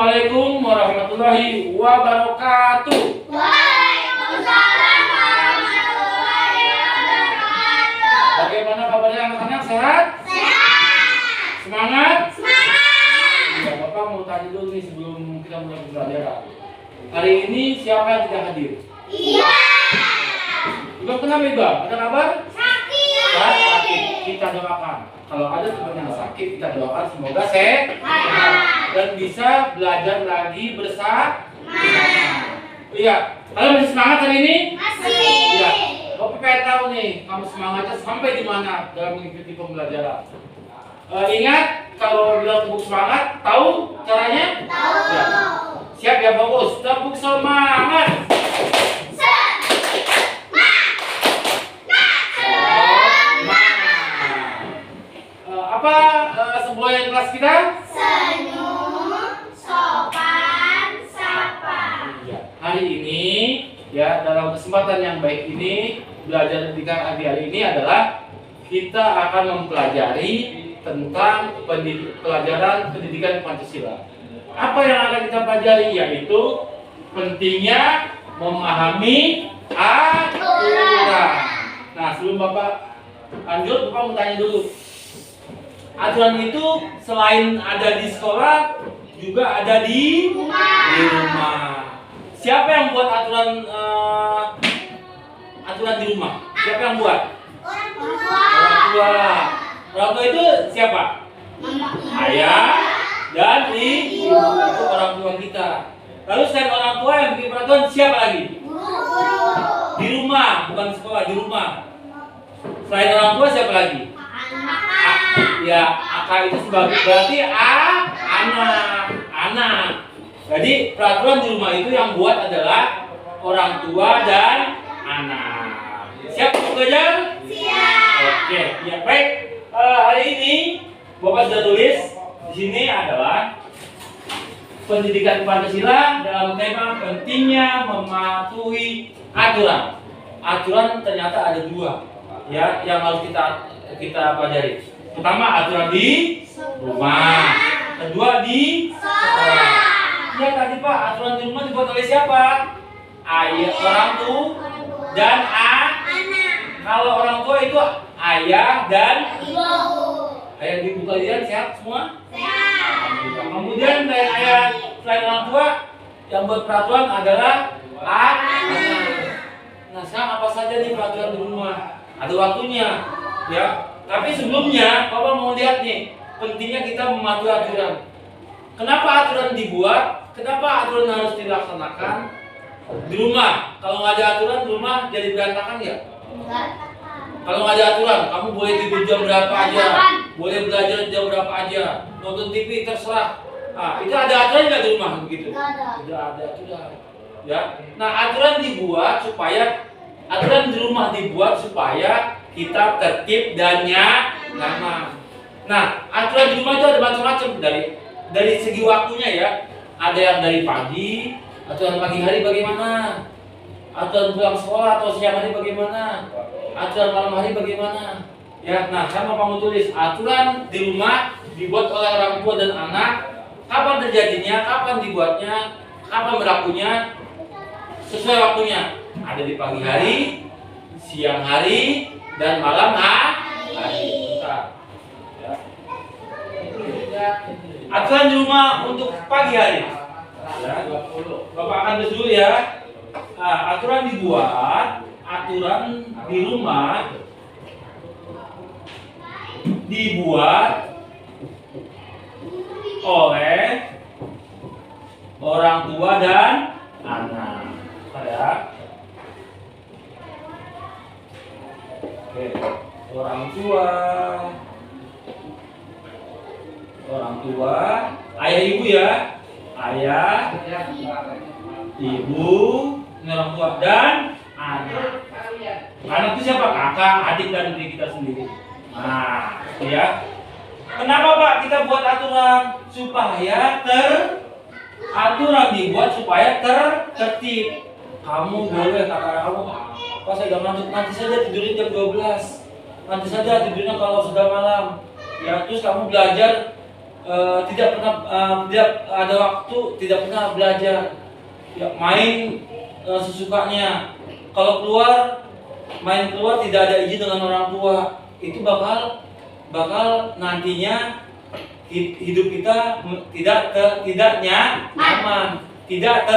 Assalamualaikum warahmatullahi wabarakatuh. Waalaikumsalam warahmatullahi wabarakatuh. Bagaimana kabarnya anak-anak? Sehat? Sehat. Semangat? Semangat. Ya, Bapak mau tanya dulu nih sebelum kita mulai pembelajaran. Hari ini siapa yang tidak hadir? Iya. Ibu kenapa Ibu? Ada kabar? Sakit. Sakit. Kita doakan. Kalau ada teman yang sakit, kita doakan semoga sehat dan bisa belajar lagi bersama. Iya. Kalian masih semangat hari ini? Masih. Iya. Bapak pengen tahu nih, kamu semangatnya sampai di mana dalam mengikuti pembelajaran. Ingat, kalau bilang tepuk semangat, tahu caranya? Tahu. Ya. Siap ya, fokus. Tepuk semangat. Apa semboyan kelas kita? Senyum, sopan, sapa. Ya. Hari ini, ya dalam kesempatan yang baik ini, belajar pendidikan di hari ini adalah kita akan mempelajari tentang pelajaran pendidikan Pancasila. Apa yang akan kita pelajari yaitu pentingnya memahami aturan. Nah, sebelum Bapak lanjut, Bapak mau tanya dulu. Aturan itu selain ada di sekolah juga ada di rumah. Siapa yang buat aturan di rumah? Siapa yang buat? Orang tua. Orang tua. Orang tua itu siapa? Ayah dan ibu. Itu orang tua kita. Lalu selain orang tua yang bikin peraturan siapa lagi? Guru. Di rumah, bukan sekolah, di rumah. Selain orang tua siapa lagi? Ya, akak itu sebagai berarti anak. Jadi peraturan di rumah itu yang buat adalah orang tua dan anak. Siap untuk belajar? Siap. Oke, ya baik. Hari ini Bapak sudah tulis di sini adalah pendidikan Pancasila dalam tema pentingnya mematuhi aturan. Aturan ternyata ada dua, ya, yang harus kita pelajari. Pertama aturan di rumah, kedua di sekolah. Ya tadi Pak, aturan di rumah dibuat oleh siapa? Ayah, orang tua dan anak. Kalau orang tua itu ayah dan Ibu. ayah di ibu kalian sehat semua? Sehat. Kemudian dari ayah selain orang tua yang buat peraturan adalah anak. Nah sekarang apa saja nih peraturan di rumah? Ada waktunya, ya. Tapi sebelumnya, Bapak mau lihat nih, pentingnya kita mematuhi aturan. Kenapa aturan dibuat? Kenapa aturan harus dilaksanakan di rumah? Kalau nggak ada aturan, di rumah jadi berantakan ya? Kalau nggak ada aturan, kamu boleh tidur jam berapa aja, boleh belajar jam berapa aja, nonton TV terserah. Nah, itu ada aturan nggak di rumah begitu? Tidak ada aturan. Ya. Nah, aturan dibuat supaya aturan di rumah dibuat supaya kita tertib dan nyaman. Nah, aturan di rumah itu ada macam-macam dari segi waktunya ya. Ada yang dari pagi, aturan pagi hari bagaimana? Aturan pulang sekolah atau siang hari bagaimana? Aturan malam hari bagaimana? Ya, nah saya mau tulis aturan di rumah dibuat oleh orang tua dan anak. Kapan terjadinya? Kapan dibuatnya? Kapan berlakunya? Sesuai waktunya. Ada di pagi hari, siang hari, dan malam hari. Ya. Aturan di rumah untuk pagi hari. Ya, Bapak akan tulis dulu ya. Nah, aturan di rumah dibuat oleh orang tua dan anak. Ya. Oke. Orang tua, ayah ibu ya, ayah, ibu, ini orang tua dan anak. Anak itu siapa? Kakak, adik dan diri kita sendiri. Nah, ya. Kenapa Pak kita buat aturan supaya aturan dibuat supaya tertib. Kamu boleh kata kamu, Pak saya udah ngantuk, nanti saja tidurnya jam 12. Nanti saja tidurnya kalau sudah malam. Ya, terus kamu belajar tidak ada waktu, tidak pernah belajar, ya, main sesukanya. Kalau main keluar tidak ada izin dengan orang tua, itu bakal nantinya hidup kita tidak nyaman, tidak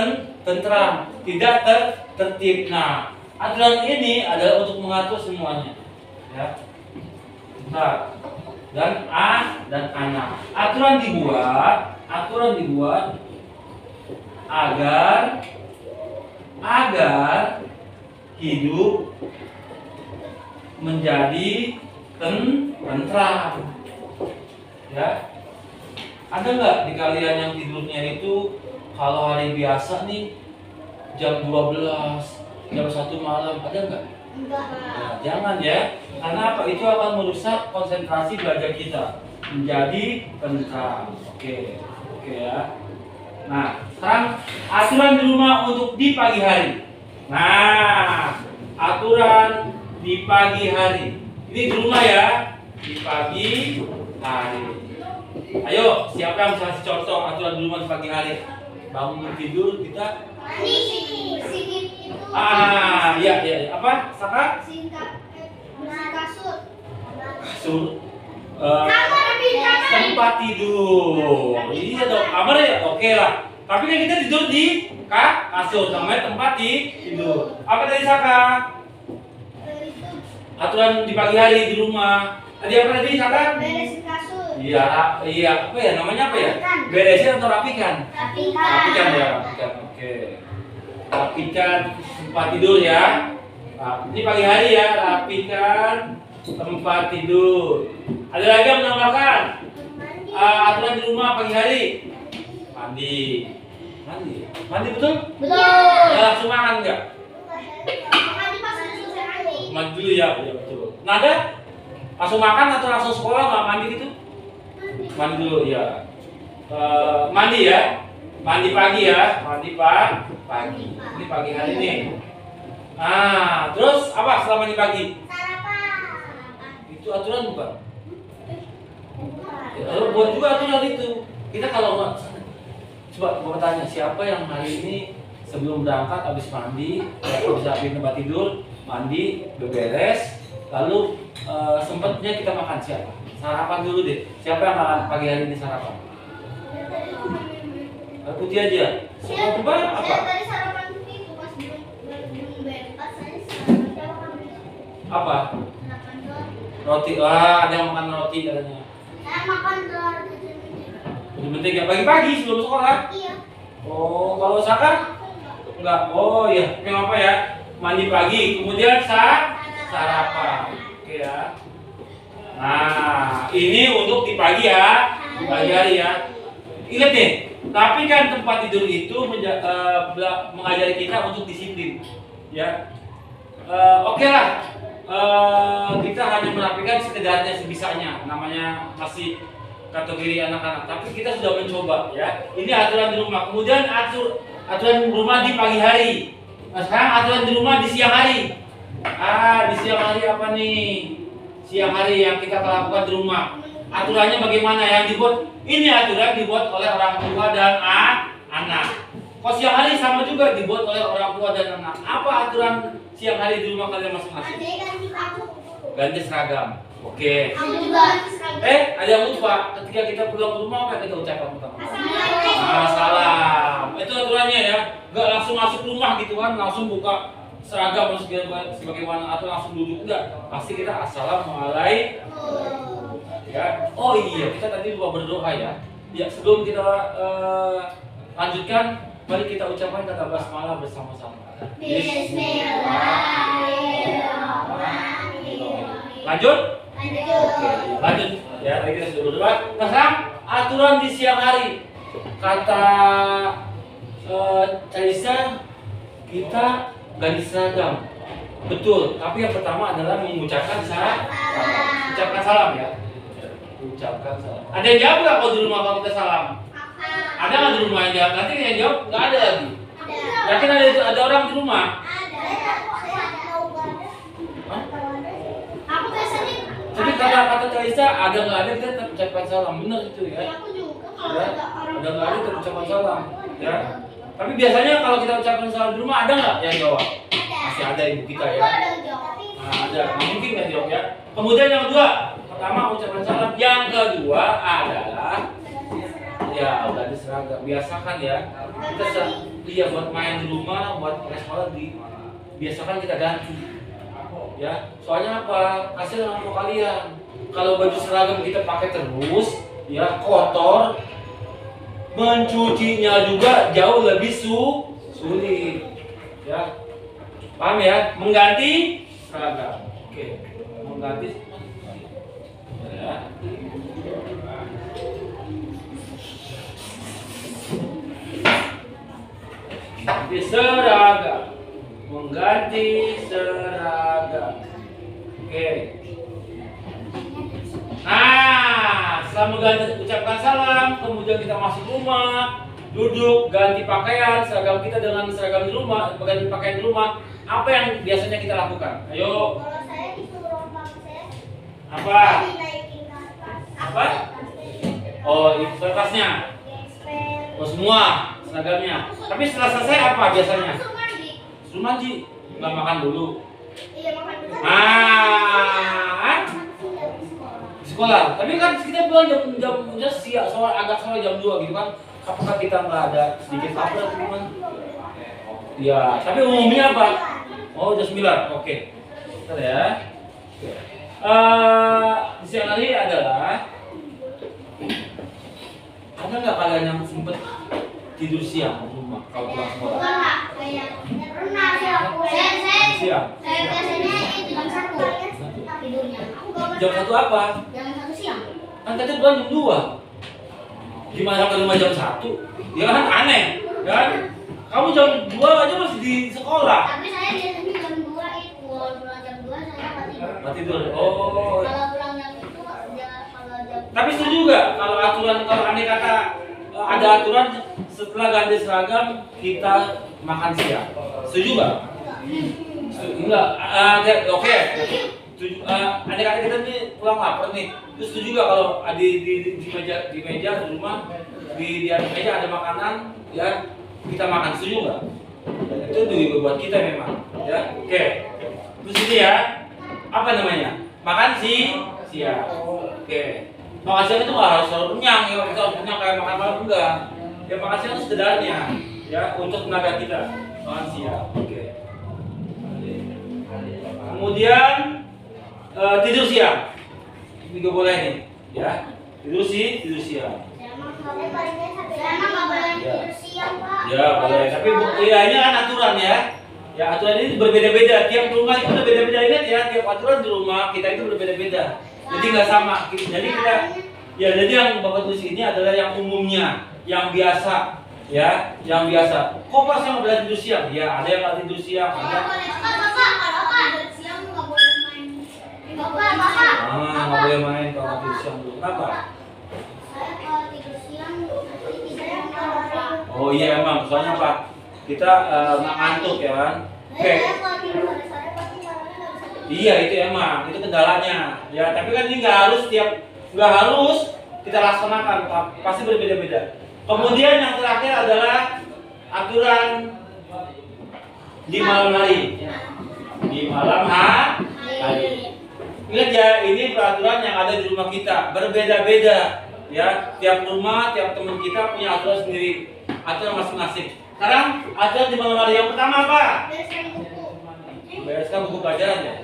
tentram, tidak tertib. Nah, aturan ini adalah untuk mengatur semuanya, ya. Bentar. Dan anak. Aturan dibuat agar hidup menjadi tentram. Ya. Ada nggak di kalian yang tidurnya itu kalau hari biasa nih jam 12, jam 1 malam, ada nggak? Enggak. Nah, jangan ya, karena apa? Itu akan merusak konsentrasi belajar kita menjadi tentram. Oke ya. Nah, sekarang aturan di rumah untuk di pagi hari. Nah, aturan di pagi hari. Ini di rumah ya, di pagi hari. Ayo, siapa yang bisa kasih contoh aturan di rumah di pagi hari? Bangun tidur kita. Mandi, bersihin itu. Iya. Apa? Saka? Bersih kasur. Kasur. Kamar. Tempat tidur. Iya dong, kamar ya. Oke lah. Tapi kan kita tidur di kasur, namanya tempat tidur. Apa tadi Saka? Aturan di pagi hari di rumah. Tadi apa tadi Saka? Beresin kasur. Iya. Apa ya? Namanya apa ya? Beresin atau rapikan? Rapikan ya, rapikan. Oke. Rapikan tempat tidur ya. Nah, ini pagi hari ya, rapikan tempat tidur. Ada lagi yang menambahkan? Aturan di rumah pagi hari. Mandi betul? Betul. Ya, langsung makan enggak? Mandi pas selesai mandi. Mandi dulu ya, betul. Nada? Langsung makan atau langsung sekolah nggak mandi gitu? Mandi dulu ya. Mandi ya. Mandi pagi ya. Pagi. Ini pagi hari nih. Terus apa setelah mandi pagi? Sarapan. Itu aturan bukan? Ya, buat juga aturan itu. Kita kalau nggak, coba gua tanya siapa yang hari ini sebelum berangkat habis mandi, habis tempat tidur, mandi, beberes, lalu sempatnya kita makan siapa? Sarapan dulu deh. Siapa yang makan pagi hari ini sarapan? Putih aja. Coba apa? Saya tadi sarapan itu pas belum bebas saya sarapan. Apa? Makan roti. Roti. Ada yang makan roti katanya. Saya makan telur kecil. Udah penting ya pagi-pagi sebelum sekolah. Iya. Oh, kalau Saka? Enggak. Oh iya, yang apa ya? Mandi pagi, kemudian sarapan. Oke ya. Nah, ini untuk di pagi ya, di pagi hari ya. Ingat nih, tapi kan tempat tidur itu mengajari kita untuk disiplin, ya. Oke lah, kita hanya merapikan sekedarnya sebisanya, namanya masih kategori anak-anak. Tapi kita sudah mencoba, ya. Ini aturan di rumah. Kemudian aturan rumah di pagi hari. Nah, sekarang aturan di rumah di siang hari. Di siang hari apa nih? Siang hari yang kita lakukan di rumah. Aturannya bagaimana yang dibuat? Ini aturan dibuat oleh orang tua dan anak. Kok siang hari sama juga dibuat oleh orang tua dan anak. Apa aturan siang hari di rumah kalian masing-masing? Ganti seragam. Oke. Aku juga ganti seragam. Ada yang lupa. Ketika kita pulang ke rumah apa yang kita ucapkan pertama? Assalamualaikum. Salam. Itu aturannya ya. Gak langsung masuk rumah gitu kan, langsung buka seragam sebagaimana atau langsung duduk, enggak. Pasti kita assalamualaikum. Ya. Oh iya, kita tadi lupa berdoa ya. Ya, sebelum kita lanjutkan, mari kita ucapkan kata basmalah bersama-sama. Bismillahirrahmanirrahim. Lanjut? Oke, lanjut. Ya, tadi kita sudah berdoa. Nah, sekarang aturan di siang hari. Kata Calisa, kita ganti seragam. Betul, tapi yang pertama adalah mengucapkan salam. Ucapkan salam ya. Ucapkan salam. Ada yang jawab nggak kalau di rumah kalau kita salam? Ada nggak di rumah yang jawab? Nanti yang jawab nggak ada lagi. Yakin ada orang di rumah? Hah? Aku biasanya Jadi kata Calisa ada nggak ada kita tetap ucapkan salam. Benar itu ya. aku juga kalau Ya, ada orang ada nggak ada ucapan salam, ya. Tapi biasanya kalau kita ucapkan salam di rumah ada nggak yang jawab? Masih ada ibu kita ya. ada jawab. Nah, ada, nggak mungkin nggak jawab ya. Kemudian yang kedua, pertama ucapan salam, yang kedua adalah ya ganti seragam. Biasakan ya. Iya buat main di rumah, buat pakai sekolah biasakan kita ganti. Ya, soalnya apa? Kasihan orang tua kalian. Kalau baju seragam kita pakai terus, ya kotor, mencucinya juga jauh lebih sulit. Ya, paham ya? Mengganti seragam. Oke, mengganti. Ya. Mengganti seragam. Mengganti seragam. Oke. Nah, setelah mengganti ucapkan salam, kemudian kita masuk rumah, duduk, ganti pakaian, seragam kita dengan seragam di rumah, ganti pakaian di rumah. Apa yang biasanya kita lakukan? Ayo. Kalau saya disuruh pakai Apa? dinaikin ke atas. Apa? Oh, itu kertasnya. Gesper. Oh, semua seragamnya. Tapi setelah selesai apa biasanya? Langsung mandi. Suruh mandi, nggak makan dulu. Iya makan dulu. Ah, Sudah di sekolah. di sekolah. Tapi kan kita pulang jam siang, soal agak sore jam 2 gitu kan. Apakah kita nggak ada sedikit lapar atau gimana? Ya, tapi umumnya apa? Oh, jam 9. Oke. Bentar ya. Oke. Di siang hari adalah ada nggak kalian yang sempet tidur siang di rumah kalau pulang sekolah? Enggak, kayak pernah sih aku. Siang. Saya biasanya itu jam 1 tidurnya. Aku enggak Jam 1 apa? jam 1 siang. Kan tadi pulang jam 2. Gimana sampai rumah jam 1? Ya kan aneh, kan? Kamu jam 2 aja masih di sekolah. Tapi saya biasanya jam 2 itu, kalau pulang jam 2 saya nggak tidur. Nggak tidur. Oh. Kalau pulang jam itu kalau jam Tapi setuju nggak kalau aturan kalau andai kata ada aturan setelah ganti seragam kita makan siang? Setuju nggak? Enggak. Oke. Setuju. Andai kata kita nih pulang lapar nih, terus setuju nggak kalau di meja di rumah di atas meja ada makanan ya kita makan, setuju nggak? Itu juga buat kita memang ya. Oke. Terus ini ya apa namanya? Makan siang. Oke. Makan siang itu nggak harus selalu kenyang ya, kita harus kenyang kayak makan malam enggak. Ya makan siang itu sekedarnya ya untuk tenaga kita. Makan siang. Oke. Kemudian tidur siang. Ini juga boleh nih ya. Tidur siang. saya emang nggak boleh tidur siang, Pak. Ya boleh, tapi ya ini kan aturan ya. Ya aturan ini berbeda-beda. Tiap rumah itu berbeda-beda, ingat ya. Tiap aturan di rumah kita itu berbeda-beda. Jadi nggak sama. Jadi kita ya jadi yang Bapak tulis ini adalah yang umumnya, yang biasa, ya, yang biasa. Kok pas yang boleh tidur siang? Ya ada yang nggak tidur siang. Ada. Bapak, siang nggak boleh main. Bapak. Nggak boleh main kalau nggak tidur siang dulu. Kenapa? Saya kalau tidur siang nanti tidurnya nggak. Oh iya emang, soalnya apa? Kita ngantuk ya kan. Oke. Saya kalau tidur sore pasti malamnya nggak bisa tidur. Iya itu emang, itu kendalanya. Ya tapi kan ini nggak harus kita laksanakan, pasti berbeda-beda. Kemudian yang terakhir adalah aturan di malam hari. Di malam hari. Ingat ya, ini peraturan yang ada di rumah kita berbeda-beda. Ya, tiap rumah, tiap teman kita punya aturan sendiri, aturan masing-masing. Sekarang aturan di malam hari yang pertama apa? Bereskan buku. Bereskan buku pelajaran ya.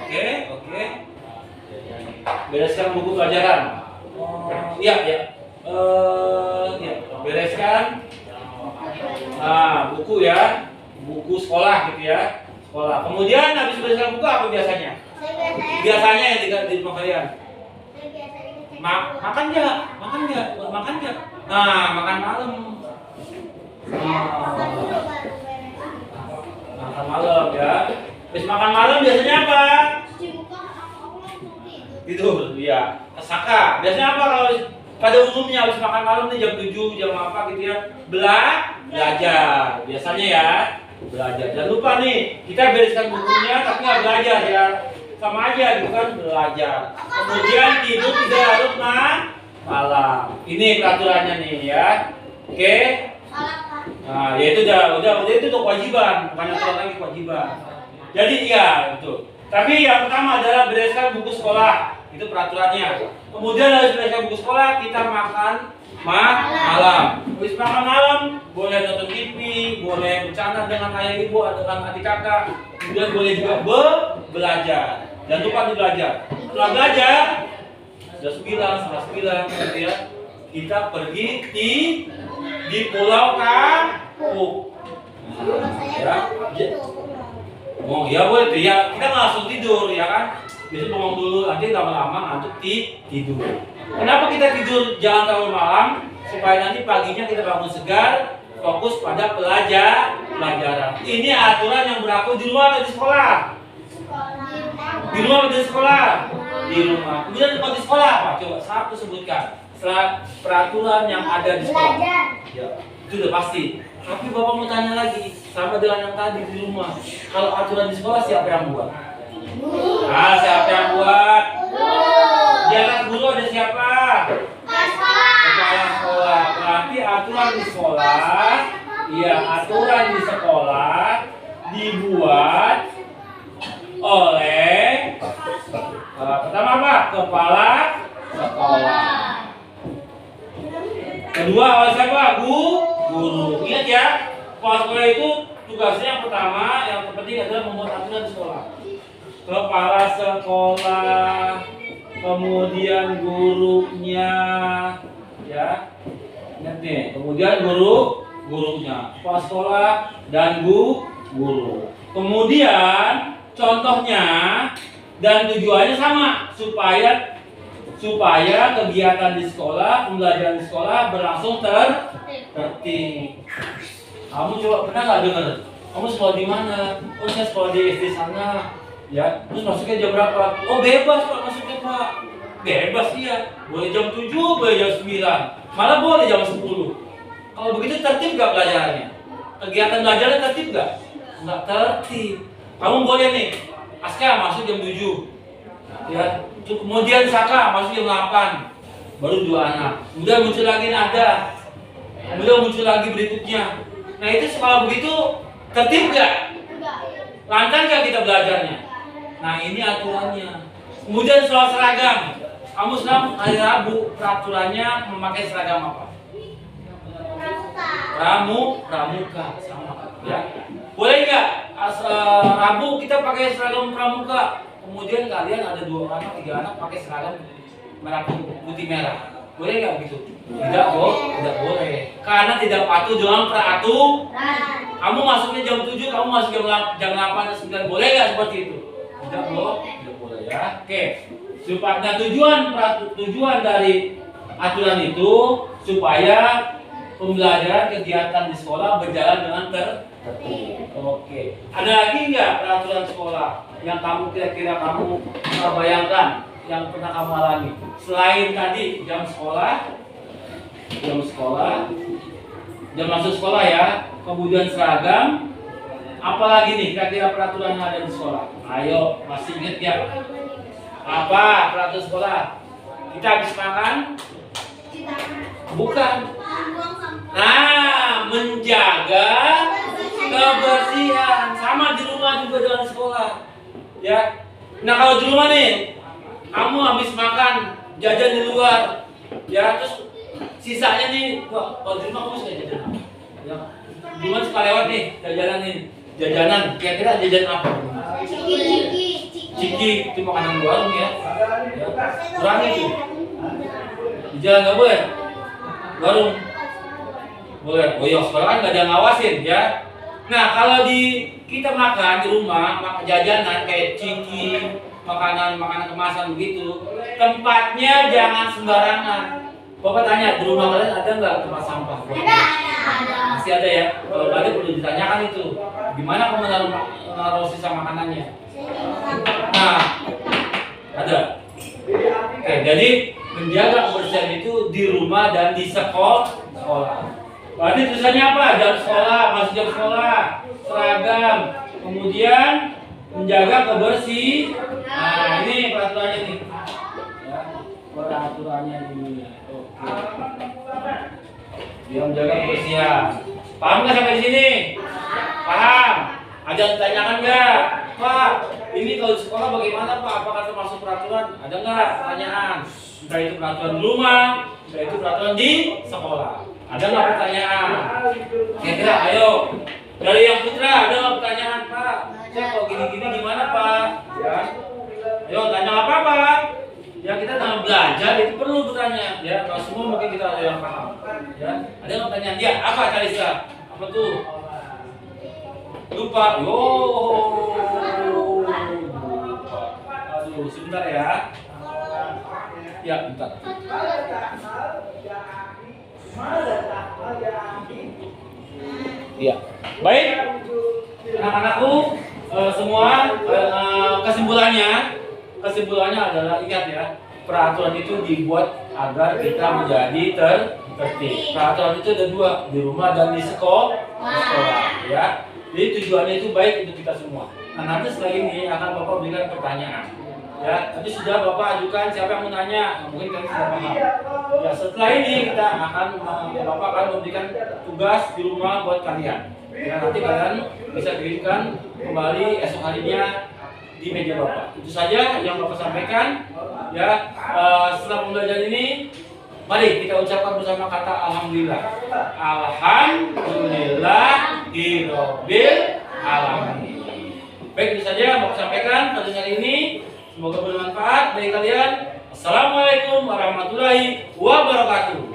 Iya. Oke. Bereskan buku pelajaran. Iya, ya. Ya. Bereskan buku ya, buku sekolah gitu ya, sekolah. Kemudian habis bereskan buku apa biasanya? Biasanya yang di rumah kalian. Makan nggak? Nah, makan malam. Makan malam ya. Habis makan malam biasanya apa? Tidur, iya. Saka. Biasanya apa kalau pada umumnya habis makan malam nih jam 7, jam apa gitu ya? Belajar. Biasanya ya, belajar. Jangan lupa nih, kita bereskan bukunya tapi nggak belajar ya. Sama aja gitu kan, belajar. Kemudian tidur 3 larut malam. Ini peraturannya nih ya. Oke. Salah Pak. Nah, ya itu udah itu tuh kewajiban, bukan aturan lagi kewajiban. Jadi iya itu. Tapi yang pertama adalah bereskan buku sekolah. Itu peraturannya. Kemudian harus bereskan buku sekolah, kita makan malam. Habis makan malam, boleh nonton TV, boleh bercanda dengan ayah ibu, dengan adik kakak. Kemudian boleh juga belajar. Jangan lupa belajar. Setelah belajar, sudah 9, setengah 9, gitu ya. Kita pergi di Pulau Kapuk. Kalau saya Ya. kan itu. Oh ya boleh tuh ya, kita nggak langsung tidur ya kan. Biasanya bengong dulu, nanti lama-lama ngantuk tidur. Kenapa kita tidur jangan terlalu malam? Supaya nanti paginya kita bangun segar, fokus pada pelajaran. Ini aturan yang berlaku di rumah atau di sekolah? Di rumah atau di sekolah? Di rumah. Kemudian kalau di sekolah apa? Coba satu sebutkan. Setelah peraturan yang ada di sekolah. Belajar. Ya, itu udah pasti. Tapi Bapak mau tanya lagi, sama dengan yang tadi di rumah. Kalau aturan di sekolah siapa yang buat? Ah, siapa yang buat? Di atas guru ada siapa? Kepala sekolah. Berarti aturan di sekolah, iya aturan di sekolah dibuat oleh pertama apa? Kepala sekolah. Kedua oleh siapa? Guru. Ingat ya, kepala sekolah itu tugasnya yang pertama, yang terpenting adalah membuat aturan di sekolah. Kepala sekolah, kemudian gurunya, ya. Ingat nih, kemudian gurunya, kepala sekolah dan guru. Kemudian contohnya dan tujuannya sama supaya kegiatan di sekolah, pembelajaran di sekolah berlangsung tertib. Kamu coba pernah nggak dengar? Kamu sekolah di mana? Oh saya sekolah di SD sana. Ya, terus masuknya jam berapa? Oh bebas Pak masuknya Pak. Bebas iya. Boleh jam 7, boleh jam 9. Malah boleh jam 10. Kalau begitu tertib nggak pelajarannya? Kegiatan belajarnya tertib nggak? Nggak tertib. Kamu boleh nih, Aska masuk jam 7. Ya, kemudian Saka masuk jam 8. Baru 2 anak. Kemudian muncul lagi ada. Kemudian muncul lagi berikutnya. Nah itu sekolah begitu tertib nggak? Lancar nggak kita belajarnya? Nah ini aturannya. Kemudian soal seragam. Kamu sekarang hari Rabu peraturannya memakai seragam apa? Pramuka sama ya. Boleh nggak Rabu kita pakai seragam pramuka? Kemudian kalian ada 2 anak, 3 anak pakai seragam merah putih merah. Boleh nggak gitu? Tidak boleh. Karena tidak patuh dengan peraturan. Kamu masuknya jam 7, kamu masuk jam 8 dan 9. Boleh nggak seperti itu? Tidak boleh ya. Oke. Supaya tujuan dari aturan itu supaya pembelajaran kegiatan di sekolah berjalan dengan tertib. Oke. Ada lagi nggak peraturan sekolah yang kamu kira-kira kamu bayangkan yang pernah kamu alami? Selain tadi jam jam masuk sekolah ya, kemudian seragam, apalagi nih kira-kira peraturan yang ada di sekolah? Ayo, masih ingat ya? Apa peraturan sekolah? Kita habis makan? Bukan. Nah, menjaga kebersihan. Sama di rumah juga dengan sekolah. Ya. Nah, kalau di rumah nih, kamu habis makan, jajan di luar. Ya, terus sisanya nih, kalau di rumah kamu suka jajan apa? Ya. Di rumah suka lewat nih, jajanan. Kira-kira jajan apa? Ciki, itu makanan warung ya. Kurangi tuh. Di jalan nggak boleh. Warung boleh. Oh iya, sekarang kan nggak ada yang ngawasin ya. Nah kalau kita makan di rumah, makan jajanan kayak ciki, makanan kemasan begitu, tempatnya jangan sembarangan. Bapak tanya di rumah kalian ada nggak tempat sampah? Ada. Masih ada ya. Kalau ada perlu ditanyakan itu. Gimana kamu naruh sisa makanannya? Nah, ada. Oke, jadi menjaga kebersihan itu di rumah dan di sekolah. Berarti tulisannya apa? Jam sekolah, masuk jam sekolah, seragam, kemudian menjaga kebersihan. Nah, ini peraturannya nih. Ya. peraturannya ini. Oke. Dia menjaga kebersihan. Paham nggak sampai di sini? Paham? Ada yang ditanyakan nggak? Pak, ini kalau di sekolah bagaimana Pak? Apakah termasuk peraturan? Ada nggak pertanyaan? Entah itu peraturan di rumah, entah itu peraturan di sekolah. Ada nggak pertanyaan? Kira-kira, ayo. Dari yang putra, ada nggak pertanyaan Pak? Saya kalau gini-gini gimana Pak? Ya. Ayo tanya apa Pak? Ya kita dalam belajar itu perlu bertanya. Ya, kalau semua mungkin kita ada yang paham. Ya, ada nggak pertanyaan? Ya, apa Kalisa? Apa tuh? Lupa. Yo. Lupa. Aduh, sebentar ya. Ya, bentar. Iya. Baik. Anak-anakku semua kesimpulannya adalah ingat ya, peraturan itu dibuat agar kita menjadi tertib. Peraturan itu ada dua, di rumah dan di sekolah ya. Jadi tujuannya itu baik untuk kita semua. Nah, nanti setelah ini akan Bapak berikan pertanyaan. Ya, tadi sudah Bapak ajukan siapa yang mau nanya, mungkin kalian sudah paham. Ya, setelah ini kita akan Bapak akan memberikan tugas di rumah buat kalian. Ya, nanti kalian bisa kirimkan kembali esok harinya di meja Bapak. Itu saja yang Bapak sampaikan. Ya, setelah pembelajaran ini, mari kita ucapkan bersama kata alhamdulillah. Alhamdulillahirabbil alamin. Baik, itu saja yang Bapak sampaikan pada hari ini. Semoga bermanfaat bagi kalian. Assalamualaikum warahmatullahi wabarakatuh.